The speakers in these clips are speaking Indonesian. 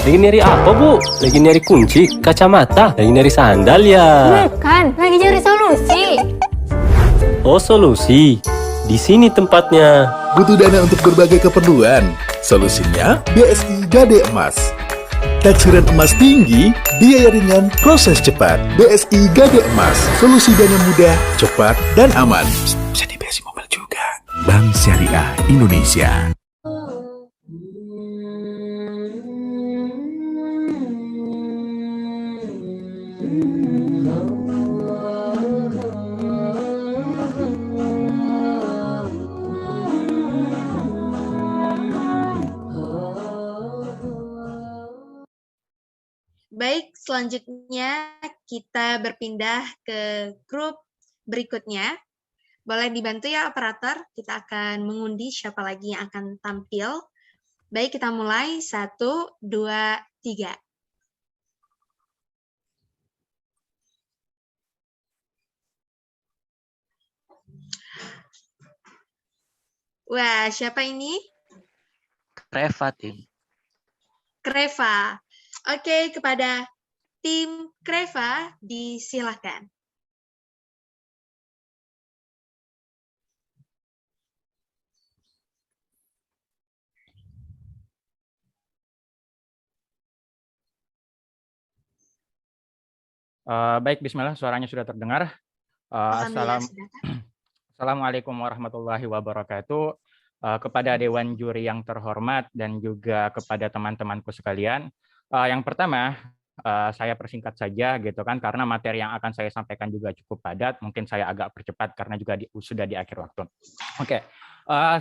Lagi nyari apa, Bu? Lagi nyari kunci, kacamata, lagi nyari sandal ya? Bukan, lagi cari solusi. Oh, solusi. Di sini tempatnya. Butuh dana untuk berbagai keperluan? Solusinya BSI Gade Emas. Taksiran emas tinggi, biaya ringan, proses cepat. BSI Gade Emas, solusi dana mudah, cepat, dan aman. Bisa di BSI Mobile juga. Bank Syariah Indonesia. Baik, selanjutnya kita berpindah ke grup berikutnya. Boleh dibantu ya operator, kita akan mengundi siapa lagi yang akan tampil. Baik, kita mulai. 1, 2, 3. Wah, siapa ini? Reva, tim. Kreva. Oke, kepada tim Kreva, disilahkan. Baik, bismillah, suaranya sudah terdengar. Alhamdulillah, sudah. Assalamualaikum warahmatullahi wabarakatuh. Kepada Dewan Juri yang terhormat dan juga kepada teman-temanku sekalian. Yang pertama, saya persingkat saja gitu kan, karena materi yang akan saya sampaikan juga cukup padat. Mungkin saya agak percepat karena juga sudah di akhir waktu. Oke.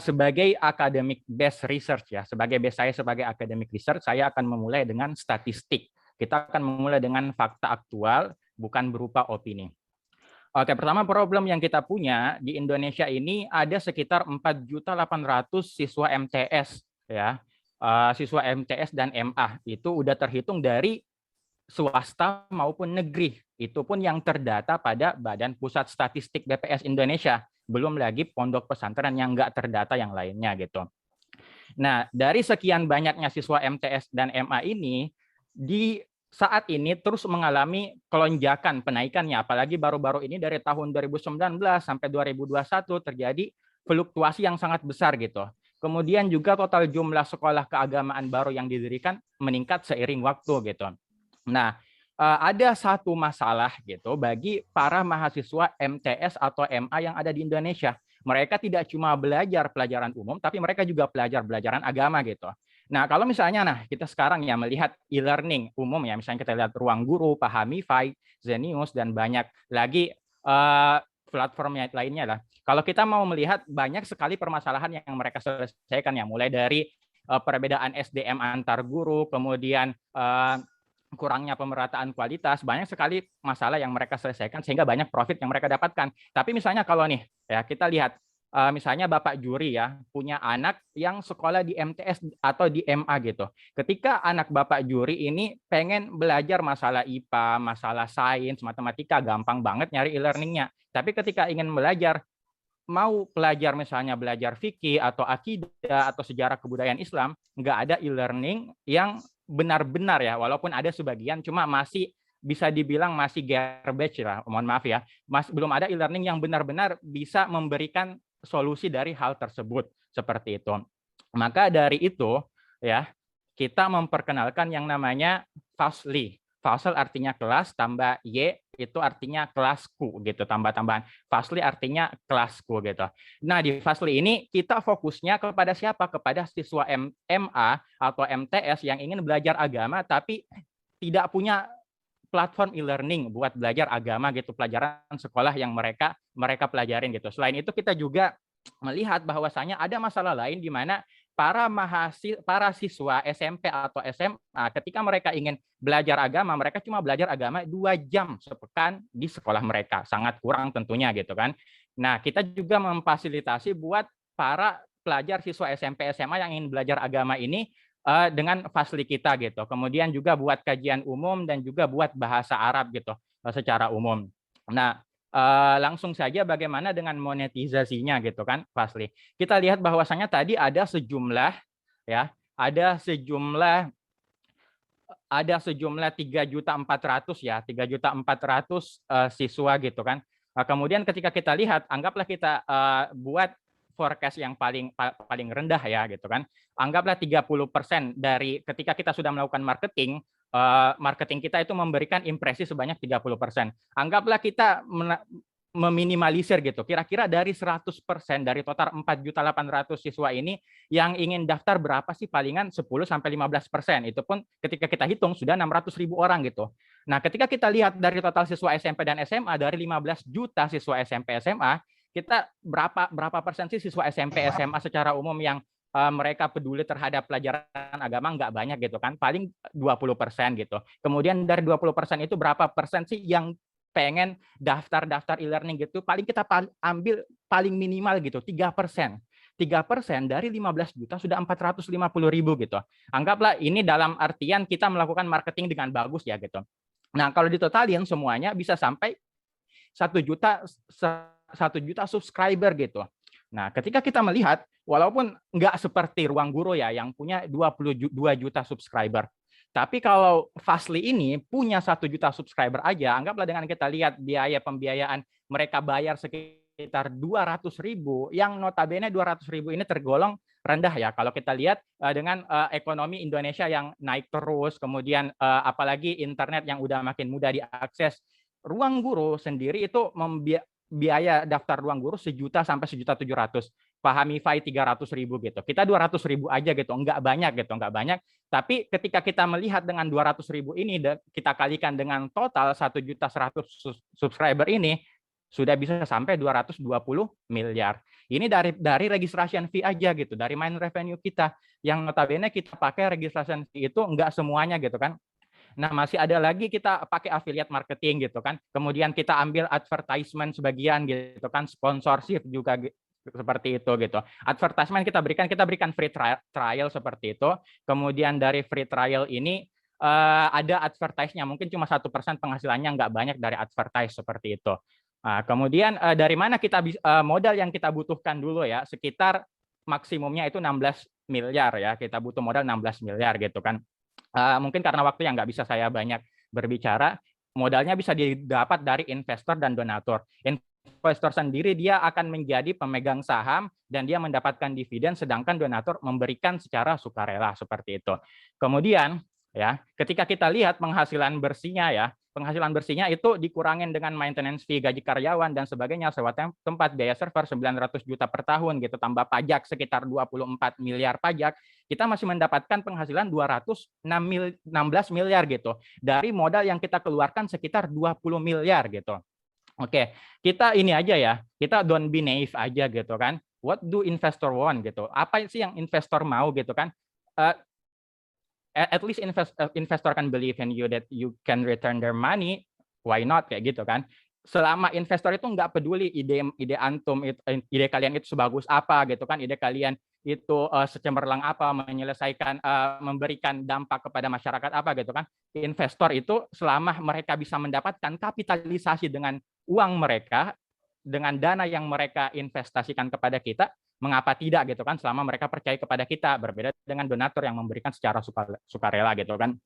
Sebagai academic based research ya, sebagai base saya sebagai academic research, saya akan memulai dengan statistik. Kita akan memulai dengan fakta aktual, bukan berupa opini. Oke, pertama problem yang kita punya di Indonesia ini ada sekitar 4.800.000 siswa MTS ya. Siswa MTS dan MA itu udah terhitung dari swasta maupun negeri. Itu pun yang terdata pada Badan Pusat Statistik BPS Indonesia. Belum lagi pondok pesantren yang nggak terdata yang lainnya gitu. Nah, dari sekian banyaknya siswa MTS dan MA ini, di saat ini terus mengalami kelonjakan penaikannya, apalagi baru-baru ini dari tahun 2019 sampai 2021 terjadi fluktuasi yang sangat besar gitu. Kemudian juga total jumlah sekolah keagamaan baru yang didirikan meningkat seiring waktu gitu. Nah, ada satu masalah gitu bagi para mahasiswa MTS atau MA yang ada di Indonesia. Mereka tidak cuma belajar pelajaran umum, tapi mereka juga pelajaran agama gitu. Nah, kalau misalnya kita sekarang ya melihat e-learning umum ya, misalnya kita lihat Ruang Guru, Pahamify, Zenius, dan banyak lagi platform lainnya lah. Kalau kita mau melihat banyak sekali permasalahan yang mereka selesaikan ya, mulai dari perbedaan SDM antar guru, kemudian kurangnya pemerataan kualitas, banyak sekali masalah yang mereka selesaikan sehingga banyak profit yang mereka dapatkan. Tapi misalnya kalau nih ya kita lihat misalnya Bapak Juri ya punya anak yang sekolah di MTS atau di MA gitu. Ketika anak Bapak Juri ini pengen belajar masalah IPA, masalah sains, matematika, gampang banget nyari e-learningnya. Tapi ketika ingin belajar, mau belajar misalnya belajar fikih atau akidah atau sejarah kebudayaan Islam, nggak ada e-learning yang benar-benar ya, walaupun ada sebagian, cuma masih bisa dibilang masih garbage lah, mohon maaf ya, belum ada e-learning yang benar-benar bisa memberikan solusi dari hal tersebut seperti itu. Maka dari itu ya kita memperkenalkan yang namanya Fazli. Fasal artinya kelas tambah Y itu artinya kelasku gitu, tambah-tambahan. Fazli artinya kelasku gitu. Nah, di Fazli ini kita fokusnya kepada siapa? Kepada siswa MA atau MTS yang ingin belajar agama tapi tidak punya platform e-learning buat belajar agama gitu, pelajaran sekolah yang mereka pelajarin gitu. Selain itu kita juga melihat bahwasanya ada masalah lain di mana para siswa SMP atau SMA ketika mereka ingin belajar agama, mereka cuma belajar agama 2 jam sepekan di sekolah mereka. Sangat kurang tentunya gitu kan. Nah, kita juga memfasilitasi buat para pelajar siswa SMP SMA yang ingin belajar agama ini dengan fasili kita gitu. Kemudian juga buat kajian umum dan juga buat bahasa Arab gitu secara umum. Nah, langsung saja bagaimana dengan monetisasinya gitu kan, Fasli. Kita lihat bahwasanya tadi ada sejumlah ada sejumlah 3.400.000 ya, 3.400.000 siswa gitu kan. Kemudian ketika kita lihat, anggaplah kita buat forecast yang paling rendah ya gitu kan. Anggaplah 30% dari ketika kita sudah melakukan marketing, marketing kita itu memberikan impresi sebanyak 30%. Anggaplah kita meminimalisir gitu. Kira-kira dari 100% dari total 4.800.000 siswa ini yang ingin daftar berapa sih? Palingan 10-15%. Itu pun ketika kita hitung sudah 600.000 orang gitu. Nah, ketika kita lihat dari total siswa SMP dan SMA, dari 15 juta siswa SMP SMA, kita berapa persen sih siswa SMP SMA secara umum yang mereka peduli terhadap pelajaran agama? Nggak banyak gitu kan, paling 20% gitu. Kemudian dari 20% itu berapa persen sih yang pengen daftar e-learning gitu? Paling kita ambil paling minimal gitu 3%. 3% dari 15 juta sudah 450.000 gitu. Anggaplah ini dalam artian kita melakukan marketing dengan bagus ya gitu. Nah, kalau ditotalin semuanya bisa sampai 1 juta subscriber gitu. Nah, ketika kita melihat, walaupun nggak seperti Ruang Guru ya yang punya 22 juta subscriber, tapi kalau Fastly ini punya 1 juta subscriber aja, anggaplah dengan kita lihat biaya pembiayaan mereka bayar sekitar 200.000, yang notabene 200.000 ini tergolong rendah ya. Kalau kita lihat dengan ekonomi Indonesia yang naik terus, kemudian apalagi internet yang udah makin mudah diakses, Ruang Guru sendiri itu biaya daftar Ruang Guru 1 juta sampai 1.700.000. Fahamify 300.000 gitu. Kita 200.000 aja gitu, nggak banyak gitu, nggak banyak. Tapi ketika kita melihat dengan 200.000 ini, kita kalikan dengan total 1.100.000 subscriber ini, sudah bisa sampai 220 miliar. Ini dari registration fee aja gitu, dari main revenue kita. Yang notabene kita pakai registration fee itu nggak semuanya gitu kan. Nah, masih ada lagi kita pakai affiliate marketing gitu kan. Kemudian kita ambil advertisement sebagian gitu kan, sponsorship juga seperti itu gitu. Advertisement kita berikan free trial seperti itu. Kemudian dari free trial ini ada advertise-nya, mungkin cuma 1% penghasilannya, nggak banyak dari advertise seperti itu. Kemudian dari mana kita modal yang kita butuhkan dulu ya, sekitar maksimumnya itu 16 miliar ya. Kita butuh modal 16 miliar gitu kan. Mungkin karena waktu yang nggak bisa saya banyak berbicara, modalnya bisa didapat dari investor dan donatur. Investor sendiri dia akan menjadi pemegang saham dan dia mendapatkan dividen, sedangkan donatur memberikan secara sukarela seperti itu. Kemudian ya, ketika kita lihat penghasilan bersihnya itu dikurangin dengan maintenance fee, gaji karyawan dan sebagainya, sewa tempat, biaya server 900 juta per tahun gitu, tambah pajak sekitar 24 miliar pajak, kita masih mendapatkan penghasilan 216 miliar gitu dari modal yang kita keluarkan sekitar 20 miliar gitu. Oke, kita ini aja ya, kita don't be naive aja gitu kan. What do investor want gitu? Apa sih yang investor mau gitu kan? At least investor can believe in you that you can return their money. Why not kayak gitu kan? Selama investor itu nggak peduli ide antum, ide kalian itu sebagus apa gitu kan? Ide kalian itu secemerlang apa, menyelesaikan, memberikan dampak kepada masyarakat apa gitu kan? Investor itu selama mereka bisa mendapatkan kapitalisasi dengan uang mereka, dengan dana yang mereka investasikan kepada kita, mengapa tidak gitu kan, selama mereka percaya kepada kita, berbeda dengan donatur yang memberikan secara sukarela gitu kan.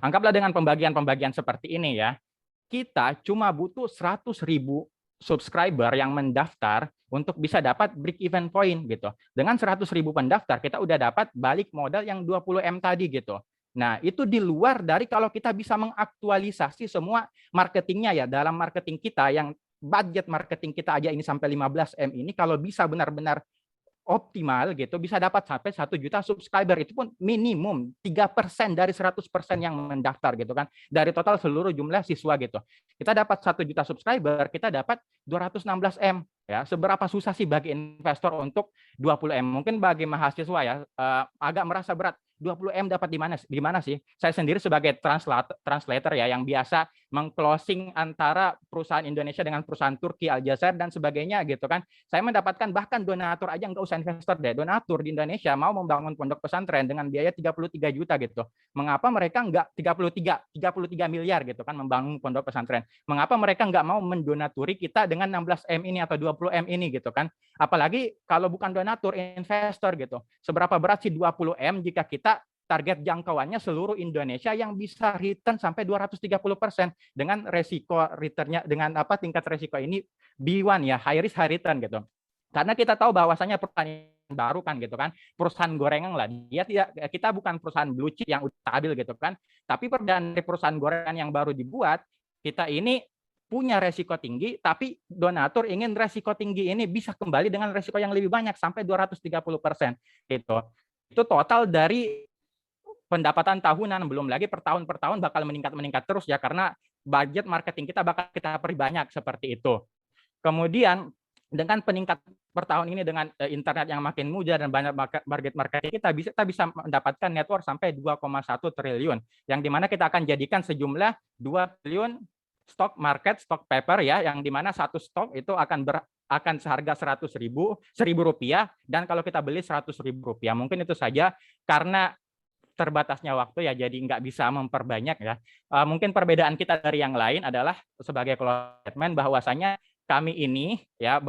Anggaplah dengan pembagian seperti ini ya, kita cuma butuh 100.000 subscriber yang mendaftar untuk bisa dapat break even point gitu. Dengan 100.000 pendaftar, kita udah dapat balik modal yang 20M tadi gitu. Nah, itu di luar dari kalau kita bisa mengaktualisasi semua marketingnya ya. Dalam marketing kita yang budget marketing kita aja ini sampai 15M ini, kalau bisa benar-benar optimal gitu, bisa dapat sampai 1 juta subscriber. Itu pun minimum 3% dari 100% yang mendaftar gitu kan. Dari total seluruh jumlah siswa gitu. Kita dapat 1 juta subscriber, kita dapat 216M. Ya, seberapa susah sih bagi investor untuk 20M? Mungkin bagi mahasiswa ya agak merasa berat. 20M dapat di mana sih? Saya sendiri sebagai translator ya yang biasa meng-closing antara perusahaan Indonesia dengan perusahaan Turki, Aljazair dan sebagainya gitu kan. Saya mendapatkan bahkan donatur aja nggak usah investor deh. Donatur di Indonesia mau membangun pondok pesantren dengan biaya 33 juta gitu. Mengapa mereka nggak 33 miliar gitu kan membangun pondok pesantren? Mengapa mereka nggak mau mendonaturi kita dengan 16M ini atau 20M ini gitu kan? Apalagi kalau bukan donatur, investor gitu. Seberapa berat sih 20M jika kita target jangkauannya seluruh Indonesia yang bisa return sampai 230% dengan resiko returnnya, dengan tingkat resiko ini B1 ya, high risk high return gitu. Karena kita tahu bahwasanya perusahaan baru kan gitu kan, perusahaan gorengan lah, kita bukan perusahaan blue chip yang udah stabil gitu kan, tapi dari perusahaan gorengan yang baru dibuat, kita ini punya resiko tinggi, tapi donatur ingin resiko tinggi ini bisa kembali dengan resiko yang lebih banyak sampai 230% gitu. Itu total dari pendapatan tahunan, belum lagi per tahun bakal meningkat terus ya, karena budget marketing kita bakal kita perbanyak seperti itu. Kemudian dengan peningkat per tahun ini dengan internet yang makin mudah dan banyak target marketing, kita bisa mendapatkan network sampai 2,1 triliun, yang dimana kita akan jadikan sejumlah 2 triliun stock paper ya, yang dimana satu stok itu akan seharga 100.000 rupiah, dan kalau kita beli 100.000 rupiah. Mungkin itu saja, karena terbatasnya waktu ya, jadi nggak bisa memperbanyak ya. Mungkin perbedaan kita dari yang lain adalah sebagai closing statement bahwasanya kami ini ya,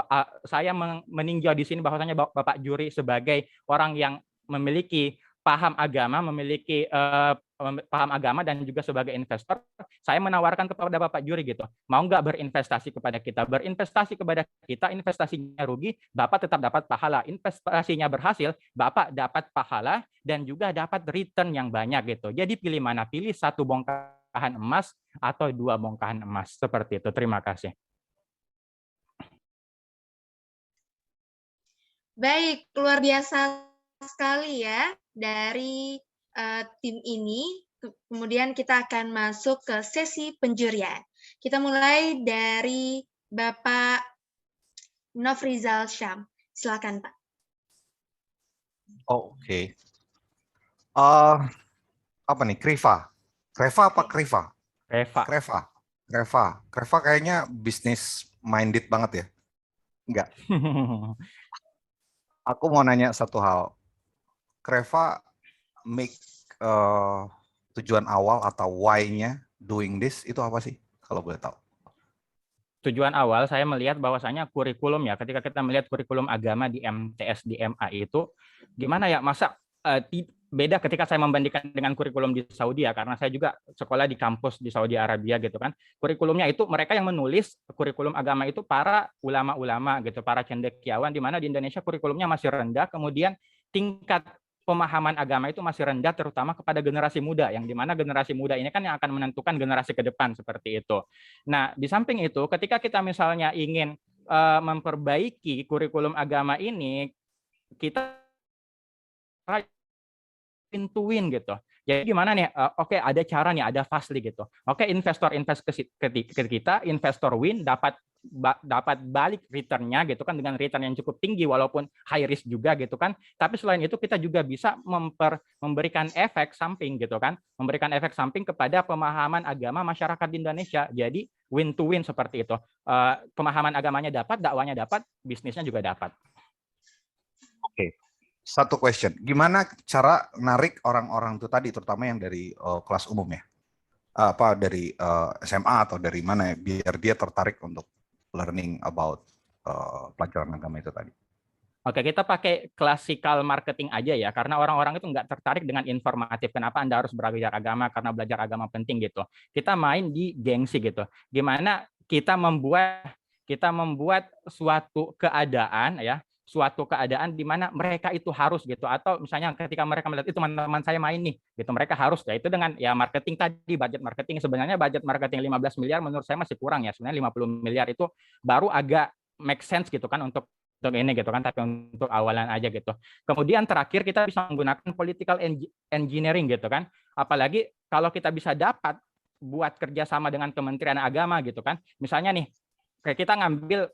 saya meninjau di sini bahwasanya Bapak Juri sebagai orang yang memiliki paham agama dan juga sebagai investor, saya menawarkan kepada Bapak Juri gitu, mau nggak berinvestasi kepada kita? Berinvestasi kepada kita, investasinya rugi, Bapak tetap dapat pahala. Investasinya berhasil, Bapak dapat pahala dan juga dapat return yang banyak gitu. Jadi pilih mana? Pilih 1 bongkahan emas atau 2 bongkahan emas. Seperti itu. Terima kasih. Baik, luar biasa sekali ya dari tim ini. Kemudian kita akan masuk ke sesi penjurian. Kita mulai dari Bapak Nofrizal Syam. Silakan, Pak. Oh, oke. Apa nih? Kreva apa Kreva? Kreva kayaknya bisnis minded banget ya. Enggak. Aku mau nanya satu hal. Kreva make tujuan awal atau why-nya doing this itu apa sih, kalau boleh tahu? Tujuan awal saya melihat bahwasanya kurikulum ya, ketika kita melihat kurikulum agama di MTS, di MA itu gimana ya, masa beda ketika saya membandingkan dengan kurikulum di Saudi ya, karena saya juga sekolah di kampus di Saudi Arabia gitu kan. Kurikulumnya itu mereka yang menulis kurikulum agama itu para ulama-ulama gitu, para cendekiawan, di mana di Indonesia kurikulumnya masih rendah, kemudian tingkat pemahaman agama itu masih rendah, terutama kepada generasi muda, yang dimana generasi muda ini kan yang akan menentukan generasi ke depan seperti itu. Nah, di samping itu, ketika kita misalnya ingin memperbaiki kurikulum agama ini, kita win gitu. Jadi gimana nih? Oke, ada cara nih, ada Fastly gitu. Oke, investor invest ke kita, investor win, dapat balik returnnya gitu kan, dengan return yang cukup tinggi walaupun high risk juga gitu kan. Tapi selain itu kita juga bisa memberikan efek samping gitu kan, memberikan efek samping kepada pemahaman agama masyarakat di Indonesia. Jadi win to win seperti itu. Pemahaman agamanya dapat, dakwanya dapat, bisnisnya juga dapat. Oke. Satu question, gimana cara narik orang-orang itu tadi, terutama yang dari kelas umum ya, dari SMA atau dari mana ya, biar dia tertarik untuk learning about pelajaran agama itu tadi? Oke, kita pakai classical marketing aja ya, karena orang-orang itu nggak tertarik dengan informatif. Kenapa Anda harus belajar agama? Karena belajar agama penting gitu. Kita main di gengsi gitu. Gimana kita membuat suatu keadaan ya, suatu keadaan di mana mereka itu harus gitu, atau misalnya ketika mereka melihat itu teman-teman saya main nih gitu, mereka harus ya, itu dengan ya marketing tadi, budget marketing. Sebenarnya budget marketing 15 miliar menurut saya masih kurang ya, sebenarnya 50 miliar itu baru agak make sense gitu kan untuk ini gitu kan, tapi untuk awalan aja gitu. Kemudian terakhir kita bisa menggunakan political engineering gitu kan, apalagi kalau kita bisa dapat buat kerjasama dengan Kementerian Agama gitu kan, misalnya nih kayak kita ngambil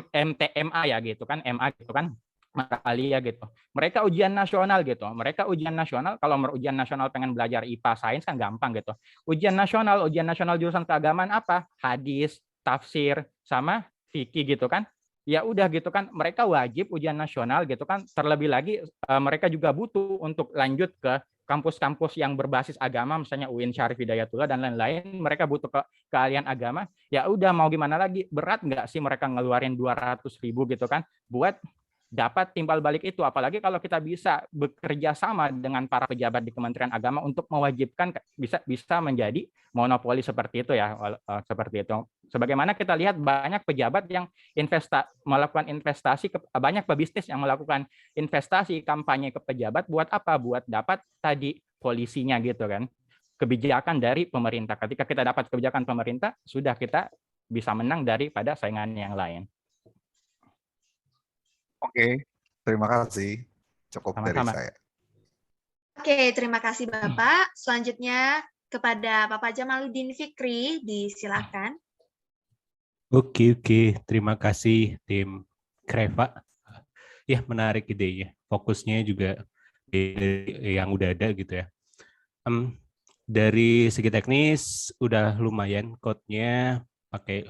MTMA ya gitu kan, MA gitu kan, mata alia gitu. Mereka ujian nasional gitu. Mereka ujian nasional, kalau ujian nasional pengen belajar IPA, sains kan gampang gitu. Ujian nasional jurusan keagamaan apa? Hadis, tafsir, sama fikih gitu kan. Ya udah gitu kan, mereka wajib ujian nasional gitu kan. Terlebih lagi mereka juga butuh untuk lanjut ke kampus-kampus yang berbasis agama, misalnya UIN Syarif Hidayatullah dan lain-lain, mereka butuh keahlian agama. Ya udah, mau gimana lagi, berat nggak sih mereka ngeluarin 200.000 gitu kan buat dapat timbal balik itu. Apalagi kalau kita bisa bekerja sama dengan para pejabat di Kementerian Agama untuk mewajibkan, bisa menjadi monopoli seperti itu ya, seperti itu. Sebagaimana kita lihat banyak pejabat yang melakukan investasi, banyak pebisnis yang melakukan investasi kampanye ke pejabat buat apa? Buat dapat tadi polisinya gitu kan. Kebijakan dari pemerintah. Ketika kita dapat kebijakan pemerintah, sudah kita bisa menang daripada saingan yang lain. Oke, terima kasih. Cukup dari Sama-sama. saya. Oke, terima kasih Bapak. Selanjutnya kepada Bapak Jamaluddin Fikri, disilakan. Oke, terima kasih tim Kreva. Ya, menarik idenya. Fokusnya juga yang udah ada gitu ya. Dari segi teknis udah lumayan, code-nya pakai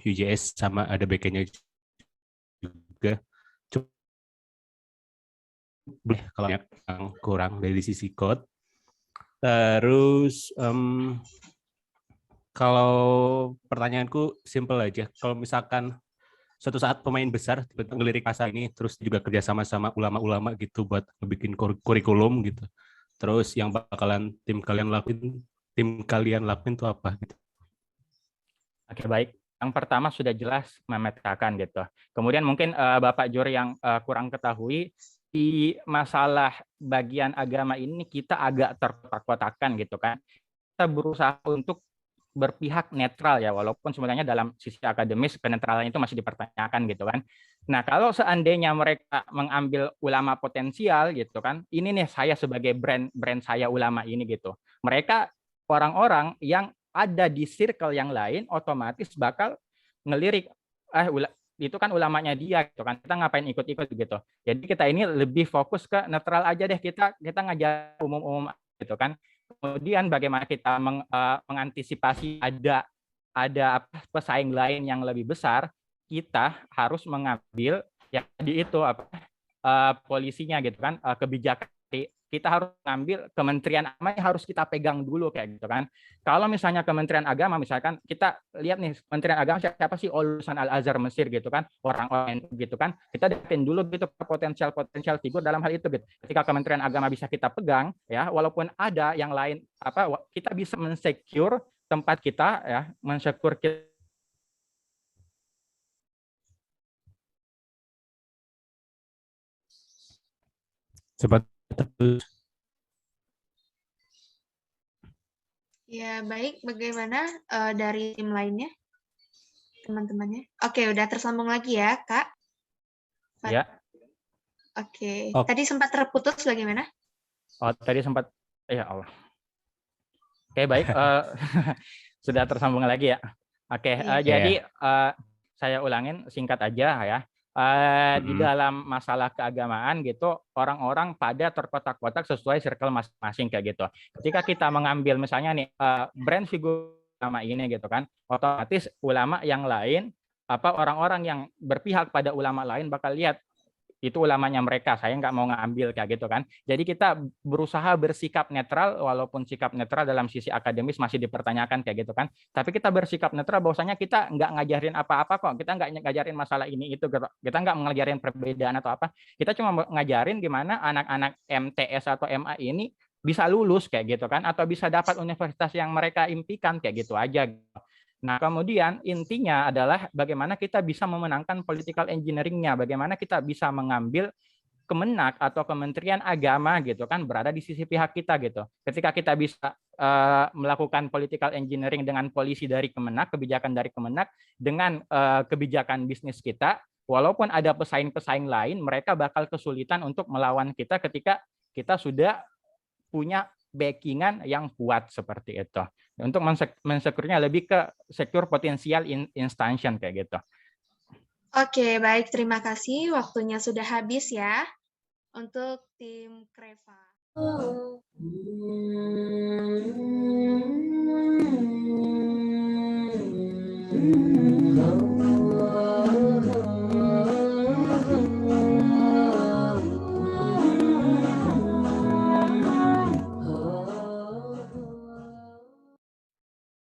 Vue.js sama ada backend-nya juga. Kalau yang kurang dari sisi code. Terus kalau pertanyaanku simple aja, kalau misalkan suatu saat pemain besar tiba-tiba ngelirik pasar ini, terus juga kerjasama sama ulama-ulama gitu buat bikin kurikulum gitu, terus yang bakalan tim kalian lakuin itu apa gitu? Oke, baik. Yang pertama sudah jelas memetakan gitu. Kemudian mungkin Bapak Jur yang kurang ketahui, di masalah bagian agama ini kita agak terkotak-kotakan gitu kan. Kita berusaha untuk berpihak netral ya, walaupun sebenarnya dalam sisi akademis penetralan itu masih dipertanyakan gitu kan. Nah, kalau seandainya mereka mengambil ulama potensial gitu kan, ini nih saya sebagai brand saya ulama ini gitu. Mereka orang-orang yang ada di circle yang lain otomatis bakal ngelirik, itu kan ulamanya dia gitu kan, kita ngapain ikut-ikut gitu. Jadi kita ini lebih fokus ke netral aja deh, kita ngajar umum-umum gitu kan. Kemudian bagaimana kita mengantisipasi ada pesaing lain yang lebih besar, kita harus mengambil ya di itu polisinya gitu kan, kebijakan. Kita harus mengambil Kementerian Agama yang harus kita pegang dulu kayak gitu kan. Kalau misalnya Kementerian Agama, misalkan kita lihat nih Kementerian Agama siapa sih, lulusan Al-Azhar Mesir gitu kan, orang-orang gitu kan, kita dapetin dulu gitu potensial figur dalam hal itu gitu. Ketika Kementerian Agama bisa kita pegang ya, walaupun ada yang lain kita bisa mensecure tempat kita ya, mensecure kita. Ya, baik. Bagaimana dari tim lainnya? Teman-temannya? Oke, udah tersambung lagi ya, Kak? Ya. Oke. Tadi sempat terputus bagaimana? Oh, tadi sempat, ya Allah. Oke, baik. Sudah tersambung lagi ya. Oke, jadi saya ulangin singkat aja ya. Di dalam masalah keagamaan gitu, orang-orang pada terkotak-kotak sesuai circle masing-masing kayak gitu. Ketika kita mengambil misalnya nih brand figur ulama ini gitu kan, otomatis ulama yang lain, orang-orang yang berpihak pada ulama lain bakal lihat itu ulamanya mereka, saya nggak mau ngambil kayak gitu kan. Jadi kita berusaha bersikap netral, walaupun sikap netral dalam sisi akademis masih dipertanyakan kayak gitu kan. Tapi kita bersikap netral bahwasanya kita nggak ngajarin apa-apa kok, kita nggak ngajarin masalah ini itu, kita nggak ngajarin perbedaan atau apa. Kita cuma ngajarin gimana anak-anak MTS atau MA ini bisa lulus kayak gitu kan, atau bisa dapat universitas yang mereka impikan kayak gitu aja. Nah, kemudian intinya adalah bagaimana kita bisa memenangkan political engineering-nya, bagaimana kita bisa mengambil Kemenak atau Kementerian Agama gitu kan berada di sisi pihak kita gitu. Ketika kita bisa melakukan political engineering dengan polisi dari Kemenak, kebijakan dari Kemenak dengan kebijakan bisnis kita, walaupun ada pesaing-pesaing lain, mereka bakal kesulitan untuk melawan kita ketika kita sudah punya backingan yang kuat seperti itu. Untuk mensecure-nya lebih ke secure potensial instantion kayak gitu. Oke, baik. Terima kasih. Waktunya sudah habis ya untuk tim Kreva.